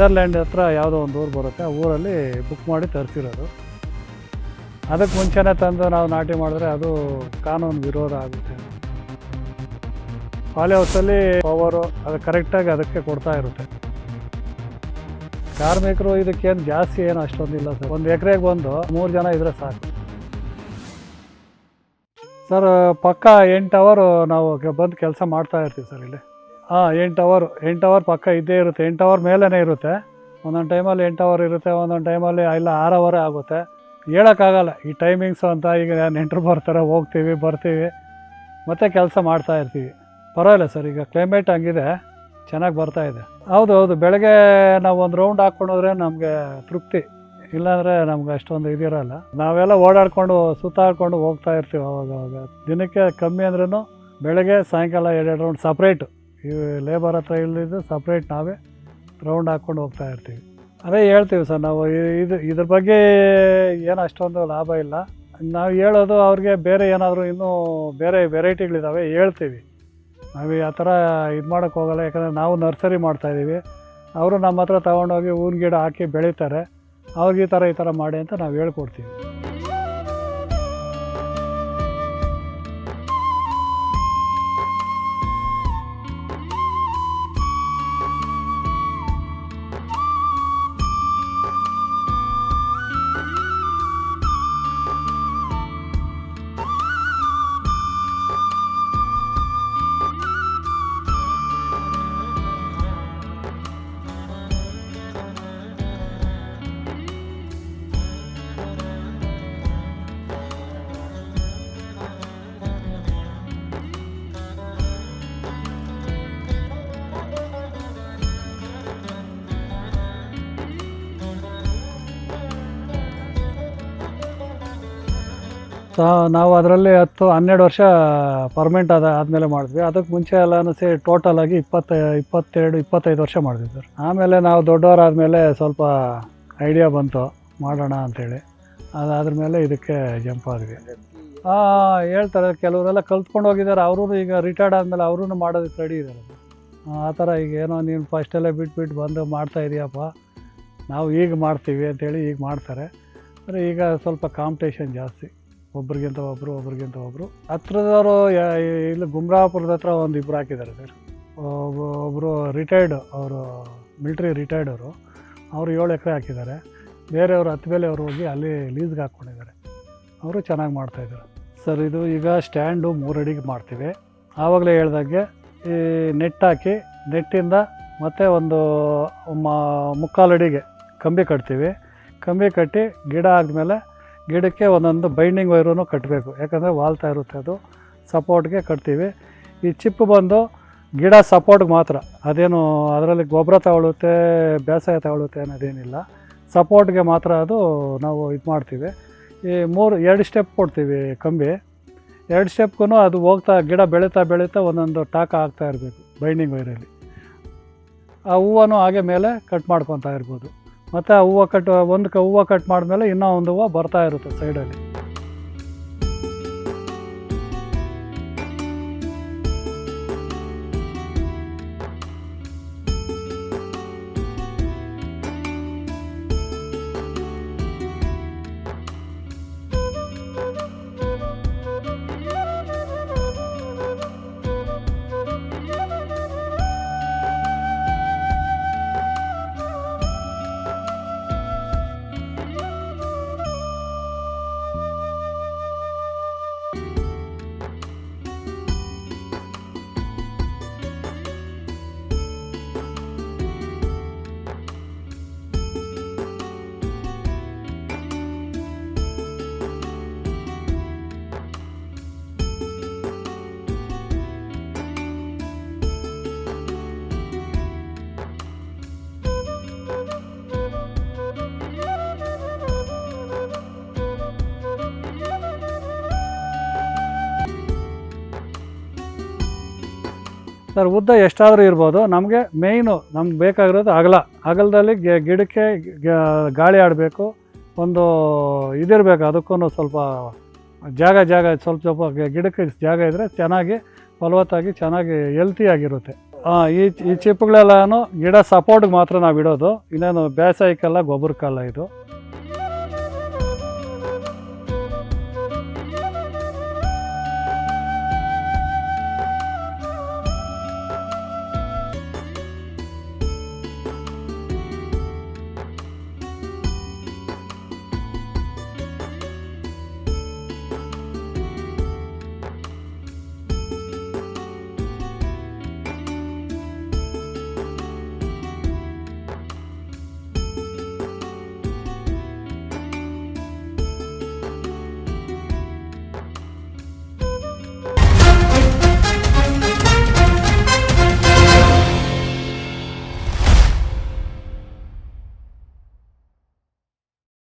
Netherland ಹತ್ರ ಯಾವುದೋ ಒಂದು ಊರು ಬರುತ್ತೆ, ಆ ಊರಲ್ಲಿ ಬುಕ್ ಮಾಡಿ ತರಿಸಿರೋದು. ಅದಕ್ಕೆ ಮುಂಚೆನೇ ತಂದು ನಾವು ನಾಟಿ ಮಾಡಿದ್ರೆ ಅದು ಕಾನೂನು ವಿರೋಧ ಆಗುತ್ತೆ. ಪಾಲಿ ಹೌಸಲ್ಲಿ ಪವರು ಅದು ಕರೆಕ್ಟಾಗಿ ಅದಕ್ಕೆ ಕೊಡ್ತಾ ಇರುತ್ತೆ. ಕಾರ್ಮಿಕರು ಇದಕ್ಕೇನು ಜಾಸ್ತಿ ಏನು ಅಷ್ಟೊಂದಿಲ್ಲ ಸರ್. ಒಂದು ಎಕರೆಗೆ ಬಂದು 3 ಜನ ಇದ್ರೆ ಸಾಕು ಸರ್. ಪಕ್ಕ 8 ಅವರ್ ನಾವು ಬಂದು ಕೆಲಸ ಮಾಡ್ತಾ ಇರ್ತೀವಿ ಸರ್ ಇಲ್ಲಿ. 8 ಅವರ್ ಪಕ್ಕ ಇದ್ದೇ ಇರುತ್ತೆ. 8 ಅವರ್ ಮೇಲೇ ಇರುತ್ತೆ. ಒಂದೊಂದು ಟೈಮಲ್ಲಿ 8 ಅವರ್ ಇರುತ್ತೆ, ಒಂದೊಂದು ಟೈಮಲ್ಲಿ ಇಲ್ಲ 6 ಅವರೇ ಆಗುತ್ತೆ. ಹೇಳೋಕ್ಕಾಗಲ್ಲ ಈ ಟೈಮಿಂಗ್ಸು ಅಂತ. ಈಗ ನೆಂಟರು ಬರ್ತಾರೆ, ಹೋಗ್ತೀವಿ ಬರ್ತೀವಿ, ಮತ್ತು ಕೆಲಸ ಮಾಡ್ತಾ ಇರ್ತೀವಿ. ಪರವಾಗಿಲ್ಲ ಸರ್, ಈಗ ಕ್ಲೈಮೇಟ್ ಹಂಗಿದೆ, ಚೆನ್ನಾಗಿ ಬರ್ತಾಯಿದೆ. ಹೌದು, ಬೆಳಗ್ಗೆ ನಾವು ಒಂದು ರೌಂಡ್ ಹಾಕ್ಕೊಂಡೋದ್ರೆ ನಮಗೆ ತೃಪ್ತಿ, ಇಲ್ಲಾಂದರೆ ನಮ್ಗೆ ಅಷ್ಟೊಂದು ಇದಿರಲ್ಲ. ನಾವೆಲ್ಲ ಓಡಾಡ್ಕೊಂಡು ಸುತ್ತಾಡ್ಕೊಂಡು ಹೋಗ್ತಾ ಇರ್ತೀವಿ. ಅವಾಗ ದಿನಕ್ಕೆ ಕಮ್ಮಿ ಅಂದ್ರೂ ಬೆಳಗ್ಗೆ ಸಾಯಂಕಾಲ 2 ರೌಂಡ್ ಸಪ್ರೇಟು. ಈ ಲೇಬರ್ ಹತ್ರ ಇಲ್ಲದಿದ್ದು ಸಪ್ರೇಟ್ ನಾವೇ ರೌಂಡ್ ಹಾಕ್ಕೊಂಡು ಹೋಗ್ತಾ ಇರ್ತೀವಿ. ಅದೇ ಹೇಳ್ತೀವಿ ಸರ್ ನಾವು, ಇದ್ರ ಬಗ್ಗೆ ಏನು ಅಷ್ಟೊಂದು ಲಾಭ ಇಲ್ಲ. ನಾವು ಹೇಳೋದು ಅವ್ರಿಗೆ ಬೇರೆ ಏನಾದರೂ ಇನ್ನೂ ಬೇರೆ ವೆರೈಟಿಗಳಿದ್ದಾವೆ ಹೇಳ್ತೀವಿ. ನಾವು ಆ ಥರ ಇದು ಮಾಡೋಕ್ಕೆ ಹೋಗಲ್ಲ. ಯಾಕಂದರೆ ನಾವು ನರ್ಸರಿ ಮಾಡ್ತಾಯಿದ್ದೀವಿ. ಅವರು ನಮ್ಮ ಹತ್ರ ತೊಗೊಂಡೋಗಿ ಹೂವಿನ ಗಿಡ ಹಾಕಿ ಬೆಳೀತಾರೆ. ಅವ್ರಿಗೆ ಈ ಥರ ಮಾಡಿ ಅಂತ ನಾವು ಹೇಳ್ಕೊಡ್ತೀವಿ. ನಾವು ಅದರಲ್ಲಿ 10-12 ವರ್ಷ ಪರ್ಮನೆಂಟ್ ಆದಮೇಲೆ ಮಾಡಿದ್ವಿ. ಅದಕ್ಕೆ ಮುಂಚೆ ಎಲ್ಲನೂ ಸೇರಿ ಟೋಟಲಾಗಿ 22-25 ವರ್ಷ ಮಾಡಿದ್ವಿ ಸರ್. ಆಮೇಲೆ ನಾವು ದೊಡ್ಡವರಾದಮೇಲೆ ಸ್ವಲ್ಪ ಐಡಿಯಾ ಬಂತು ಮಾಡೋಣ ಅಂಥೇಳಿ. ಅದಾದ್ರ ಮೇಲೆ ಇದಕ್ಕೆ ಜಂಪ್ ಆದ್ವಿ. ಹೇಳ್ತಾರೆ ಕೆಲವರೆಲ್ಲ ಕಲ್ತ್ಕೊಂಡು ಹೋಗಿದ್ದಾರೆ. ಅವರು ಈಗ ರಿಟೈರ್ಡ್ ಆದಮೇಲೆ ಅವ್ರೂ ಮಾಡೋದಕ್ಕೆ ರೆಡಿ ಇದ್ದಾರೆ. ಆ ಥರ ಈಗ ಏನೋ ನೀನು ಫಸ್ಟೆಲ್ಲ ಬಿಟ್ಟು ಬಂದು ಮಾಡ್ತಾ ಇದೀಯಪ್ಪ, ನಾವು ಈಗ ಮಾಡ್ತೀವಿ ಅಂಥೇಳಿ ಈಗ ಮಾಡ್ತಾರೆ. ಅಂದರೆ ಈಗ ಸ್ವಲ್ಪ ಕಾಂಪಿಟೇಷನ್ ಜಾಸ್ತಿ, ಒಬ್ರಿಗಿಂತ ಒಬ್ರು. ಹತ್ರದವರು ಇಲ್ಲಿ ಗುಮ್ರಾಪುರದ ಹತ್ರ ಒಂದು 2 ಹಾಕಿದ್ದಾರೆ ಸರ್. ಒಬ್ಬರು ರಿಟೈರ್ಡ್, ಅವರು ಮಿಲ್ಟ್ರಿ ರಿಟೈರ್ಡ್ ಅವರು 7 ಎಕರೆ ಹಾಕಿದ್ದಾರೆ. ಬೇರೆಯವರು 10 ಬೇಲೆಯವರು ಹೋಗಿ ಅಲ್ಲಿ ಲೀಸ್ಗೆ ಹಾಕ್ಕೊಂಡಿದ್ದಾರೆ. ಅವರು ಚೆನ್ನಾಗಿ ಮಾಡ್ತಾಯಿದ್ದಾರೆ ಸರ್. ಇದು ಈಗ ಸ್ಟ್ಯಾಂಡು 3 ಅಡಿಗೆ ಮಾಡ್ತೀವಿ. ಆವಾಗಲೇ ಹೇಳ್ದಾಗೆ ಈ ನೆಟ್ ಹಾಕಿ, ನೆಟ್ಟಿಂದ ಮತ್ತೆ ಒಂದು 3/4 ಅಡಿಗೆ ಕಂಬಿ ಕಟ್ತೀವಿ. ಕಂಬಿ ಕಟ್ಟಿ ಗಿಡ ಆದಮೇಲೆ ಗಿಡಕ್ಕೆ ಒಂದೊಂದು ಬೈಂಡಿಂಗ್ ವೈರೂ ಕಟ್ಟಬೇಕು. ಯಾಕಂದರೆ ವಾಲ್ತಾ ಇರುತ್ತೆ, ಅದು ಸಪೋರ್ಟ್ಗೆ ಕಟ್ತೀವಿ. ಈ ಚಿಪ್ಪು ಬಂದು ಗಿಡ ಸಪೋರ್ಟ್ಗೆ ಮಾತ್ರ, ಅದೇನು ಅದರಲ್ಲಿ ಗೊಬ್ಬರ ತಗೊಳುತ್ತೆ, ಬೇಸಾಯ ತಗೊಳುತ್ತೆ ಅನ್ನೋದೇನಿಲ್ಲ. ಸಪೋರ್ಟ್ಗೆ ಮಾತ್ರ ಅದು ನಾವು ಇದು ಮಾಡ್ತೀವಿ. ಈ 2 ಸ್ಟೆಪ್ ಕೊಡ್ತೀವಿ ಕಂಬಿ. 2 ಸ್ಟೆಪ್ಗೂ ಅದು ಹೋಗ್ತಾ ಗಿಡ ಬೆಳೀತಾ ಒಂದೊಂದು ಟಾಕ ಆಗ್ತಾ ಇರಬೇಕು ಬೈಂಡಿಂಗ್ ವೈರಲ್ಲಿ. ಆ ಹೂವನ್ನು ಹಾಗೆ ಮೇಲೆ ಕಟ್ ಮಾಡ್ಕೊತಾ ಇರ್ಬೋದು. ಮತ್ತು ಆ ಹೂವು ಕಟ್ ಮಾಡಿದ್ಮೇಲೆ ಇನ್ನೂ ಒಂದು ಹೂವು ಬರ್ತಾ ಇರುತ್ತೆ ಸೈಡಲ್ಲಿ. ಸರ್ ಉದ್ದ ಎಷ್ಟಾದರೂ ಇರ್ಬೋದು. ನಮಗೆ ಮೇಯ್ನು ನಮ್ಗೆ ಬೇಕಾಗಿರೋದು ಅಗಲದಲ್ಲಿ ಗಿಡಕ್ಕೆ ಗಾಳಿ ಆಡಬೇಕು, ಒಂದು ಇದಿರಬೇಕು. ಅದಕ್ಕೂ ಸ್ವಲ್ಪ ಜಾಗ ಸ್ವಲ್ಪ ಗಿಡಕ್ಕೆ ಜಾಗ ಇದ್ದರೆ ಚೆನ್ನಾಗಿ ಫಲವತ್ತಾಗಿ ಚೆನ್ನಾಗಿ ಹೆಲ್ತಿಯಾಗಿರುತ್ತೆ. ಈ ಚಿಪ್ಪುಗಳೆಲ್ಲನೂ ಗಿಡ ಸಪೋರ್ಟ್ಗೆ ಮಾತ್ರ ನಾವು ಇಡೋದು, ಇನ್ನೇನು ಬೇಸಾಯಕ್ಕೆಲ್ಲ ಗೊಬ್ಬರಕ್ಕಲ್ಲ ಇದು.